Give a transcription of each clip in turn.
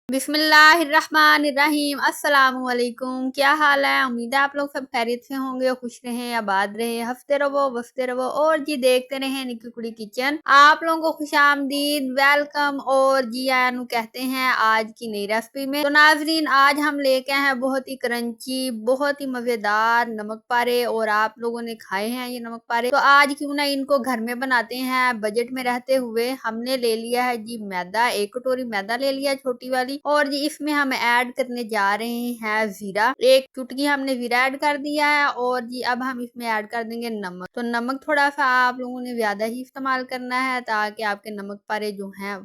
बिस्मिल्लाहिर्रहमानिर्रहीम अस्सलाम वालेकुम। क्या हाल है? उम्मीद है आप लोग सब खैरियत से होंगे, खुश रहें, आबाद रहे, हंसते रहो, बसते रहो और जी देखते रहें निकी कुड़ी किचन। आप लोगों को खुशामदीद, वेलकम और जी आयानु कहते हैं आज की नई रेसिपी में। तो नाजरीन, आज हम लेके आए हैं बहुत ही क्रंची, बहुत ही मजेदार नमक पारे और आप लोगों ने खाए हैं ये नमक पारे। तो आज क्यों ना इनको घर में बनाते हैं बजट में रहते हुए। हमने ले लिया है जी मैदा, 1 कटोरी मैदा ले लिया छोटी वाली, और जी इसमें हम ऐड करने जा रहे हैं जीरा। 1 चुटकी हमने जीरा ऐड कर दिया है और जी अब हम इसमें ऐड कर देंगे नमक। तो नमक थोड़ा सा आप लोगों ने ज्यादा ही इस्तेमाल करना है ताकि आपके नमक पारे जो हैं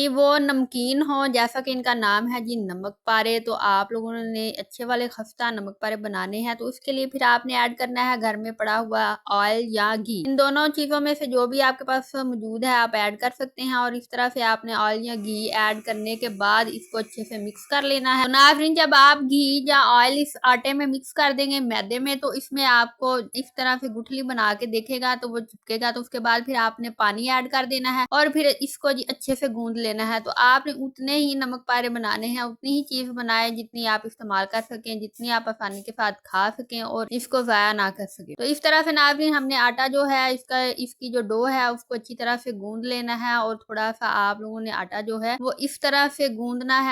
वो नमकीन हो, जैसा कि इनका नाम है जी नमक पारे। तो आप लोगों ने अच्छे वाले खस्ता नमक पारे बनाने हैं तो उसके लिए फिर आपने ऐड करना है घर में पड़ा हुआ ऑयल या घी। इन दोनों चीजों में से जो भी आपके पास मौजूद है आप ऐड कर सकते हैं। और इस तरह से आपने ऑयल या घी ऐड करने के बाद इसको अच्छे से मिक्स कर लेना है। तो नाज़रीन, जब आप घी या ऑयल इस आटे में मिक्स कर देंगे मैदे में, तो इसमें आपको इस तरह से गुठली बना के देखेगा तो वो चिपकेगा। तो उसके बाद फिर आपने पानी ऐड कर देना है और फिर इसको जी अच्छे से गूंद लेना है। तो आपने उतने ही नमक पारे बनाने हैं, उतनी ही चीज बनाए जितनी आप इस्तेमाल कर सकें, जितनी आप आसानी के साथ खा सकें और इसको ज़ाया ना कर सकें। तो इस तरह से नाज़रीन हमने आटा जो है इसकी जो डो है उसको अच्छी तरह से गूंद लेना है। और थोड़ा सा आप लोगों ने आटा जो है वो इस तरह से गूंदना है,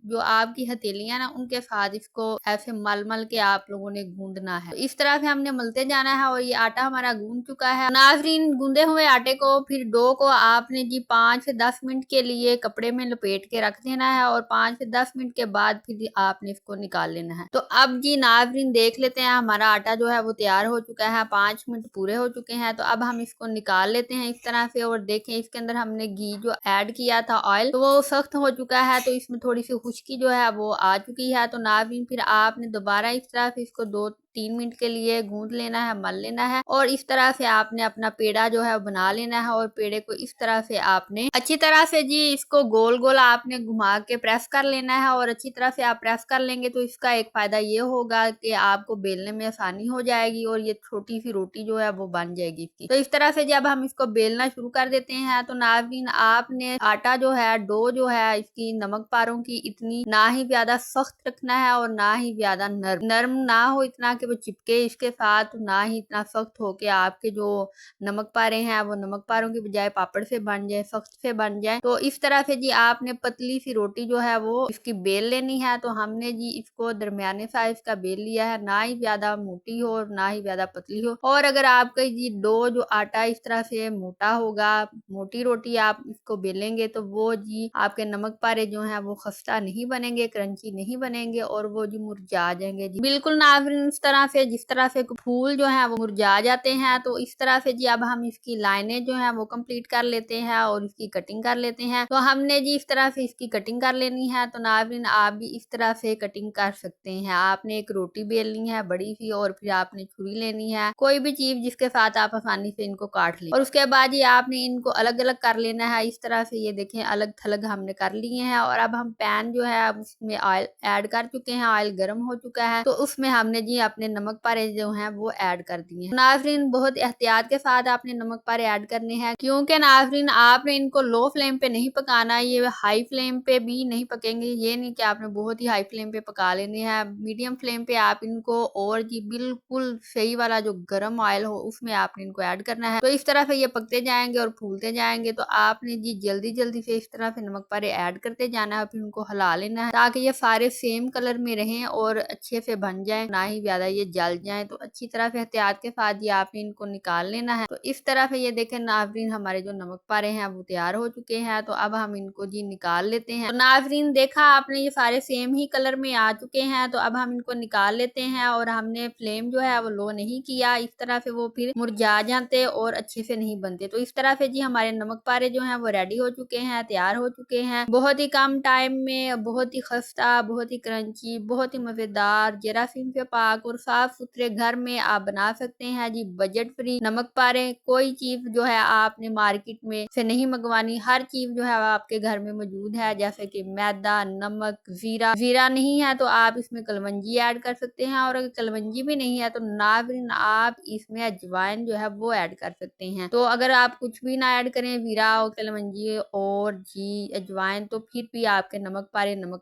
जो आपकी हथेलियां ना उनके साथ इसको ऐसे मल मल के आप लोगों ने गूंदना है। तो इस तरह से हमने मलते जाना है और ये आटा हमारा गूंद चुका है। नाजरीन, गूंदे हुए आटे को फिर डो को आपने जी 5 से 10 मिनट के लिए कपड़े में लपेट के रख देना है और 5 से 10 मिनट के बाद फिर आपने इसको निकाल लेना है। तो अब जी नाजरीन देख लेते हैं हमारा आटा जो है वो तैयार हो चुका है, 5 मिनट पूरे हो चुके हैं। तो अब हम इसको निकाल लेते हैं इस तरह से। और देखें इसके अंदर हमने घी जो ऐड किया था ऑयल, तो वो सख्त हो चुका है, तो इसमें थोड़ी सी खुश्की जो है वो आ चुकी है। तो नाज़रीन फिर आपने दोबारा इस तरह से इसको 2-3 मिनट के लिए गूंद लेना है, मल लेना है। और इस तरह से आपने अपना पेड़ा जो है बना लेना है और पेड़े को इस तरह से आपने अच्छी तरह से जी इसको गोल गोल आपने घुमा के प्रेस कर लेना है। और अच्छी तरह से आप प्रेस कर लेंगे तो इसका एक फायदा ये होगा कि आपको बेलने में आसानी हो जाएगी और ये छोटी सी रोटी जो है वो बन जाएगी इसकी। तो इस तरह से जब हम इसको बेलना शुरू कर देते हैं तो नाज़रीन आपने आटा जो है, डो जो है इसकी नमक पारों की इतनी ना ही ज्यादा सख्त रखना है और ना ही ज्यादा नरम ना हो इतना कि वो चिपके इसके साथ, ना ही इतना सख्त हो कि आपके जो नमक पारे हैं वो नमक पारों की बजाय पापड़ से बन जाए, सख्त से बन जाए। तो इस तरह से जी आपने पतली सी रोटी जो है वो इसकी बेल लेनी है। तो हमने जी इसको दरमियाने साइज का बेल लिया है, ना ही ज्यादा मोटी हो और ना ही ज्यादा पतली हो। और अगर आपका जी डो जो आटा इस तरह से मोटा होगा, मोटी रोटी आप इसको बेलेंगे तो वो जी आपके नमक पारे जो हैं वो खस्ता नहीं बनेंगे, क्रंची नहीं बनेंगे और वो जी मुरझा जाएंगे जी बिल्कुल नाज़रीन। इस तरह से जिस तरह से फूल जो है वो मुरझा जाते हैं, तो इस तरह से जी अब हम इसकी लाइनें जो है वो कंप्लीट कर लेते हैं और इसकी कटिंग कर लेते हैं। तो हमने जी इस तरह से इसकी कटिंग कर लेनी है। तो नाज़रीन आप भी इस तरह से कटिंग कर सकते हैं। आपने एक रोटी बेलनी है बड़ी सी और फिर आपने छुरी लेनी है, कोई भी चीज जिसके साथ आप आसानी से इनको काट लें। और उसके बाद ये आपने इनको अलग अलग कर लेना है इस तरह से। ये देखें अलग थलग हमने कर लिए हैं। और अब हम पैन जो है अब उसमें ऑयल ऐड कर चुके हैं, ऑयल गर्म हो चुका है। तो उसमें हमने जी अपने नमक पारे जो हैं वो ऐड कर दिए हैं। नाज़रीन बहुत एहतियात के साथ आपने नमक पारे ऐड करने हैं, क्योंकि नाज़रीन आपने इनको लो फ्लेम पे नहीं पकाना, ये हाई फ्लेम पे भी नहीं पकेंगे। ये नहीं कि आपने बहुत ही हाई फ्लेम पे पका लेने हैं, मीडियम फ्लेम पे आप इनको और जी बिल्कुल सही वाला जो गरम ऑयल हो उसमें आपने इनको ऐड करना है। तो इस तरह से ये पकते जाएंगे और फूलते जाएंगे। तो आपने जी जल्दी जल्दी से इस तरह से नमक पारे ऐड करते जाना है, फिर उनको हिला लेना है ताकि ये सारे सेम कलर में रहें और अच्छे से बन जाए, ना ही ज्यादा ये जल जाए। तो अच्छी तरह से एहतियात के साथ ये आपने इनको निकाल लेना है। तो इस तरह से ये देखें नाज़रीन हमारे जो नमक पारे हैं वो तैयार हो चुके हैं। तो अब हम इनको जी निकाल लेते हैं। तो नाज़रीन देखा आपने ये सारे सेम ही कलर में आ चुके हैं। तो अब हम इनको निकाल लेते हैं और हमने फ्लेम जो है वो लो नहीं किया, इस तरह से वो फिर मुरझा जाते और अच्छे से नहीं बनते। तो इस तरह से जी हमारे नमक पारे जो हैं वो रेडी हो चुके हैं, तैयार हो चुके हैं। बहुत ही कम टाइम में बहुत ही खस्ता, बहुत ही क्रंची, बहुत ही मजेदार, जरासीम से पाक और और साफ सुथरे घर में आप बना सकते हैं जी बजट फ्री नमक पारे। कोई चीज जो है आपने मार्केट में से नहीं मंगवानी, हर चीज जो है आपके घर में मौजूद है, जैसे कि मैदा, नमक, जीरा। जीरा नहीं है तो आप इसमें कलवंजी ऐड कर सकते हैं, और अगर कलवंजी भी नहीं है तो नाज़रीन आप इसमें अजवाइन जो है वो ऐड कर सकते हैं। तो अगर आप कुछ भी ना ऐड करें, जीरा और कलवंजी और जी अजवाइन, तो फिर भी आपके नमक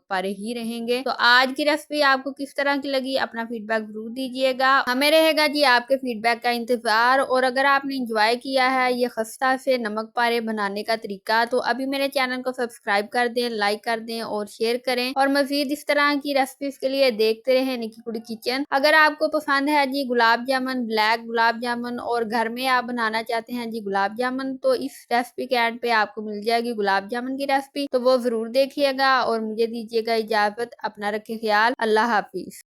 पारे ही रहेंगे। तो आज की रेसिपी आपको किस तरह की लगी, अपना फीडबैक जरूर दीजिएगा। हमें रहेगा जी आपके फीडबैक का इंतजार। और अगर आपने इंजॉय किया है ये खस्ता से नमक पारे बनाने का तरीका, तो अभी मेरे चैनल को सब्सक्राइब कर दें, लाइक कर दें और शेयर करें। और मजीद इस तरह की रेसिपीज के लिए देखते रहे निकी कुड़ी किचन। अगर आपको पसंद है जी गुलाब जामुन, ब्लैक गुलाब जामुन, और घर में आप बनाना चाहते हैं जी गुलाब जामुन, तो इस रेसिपी के एंड पे आपको मिल जाएगी गुलाब जामुन की रेसिपी, तो वो जरूर देखिएगा। और मुझे दीजिएगा इजाजत, अपना रखे ख्याल, अल्लाह हाफिज।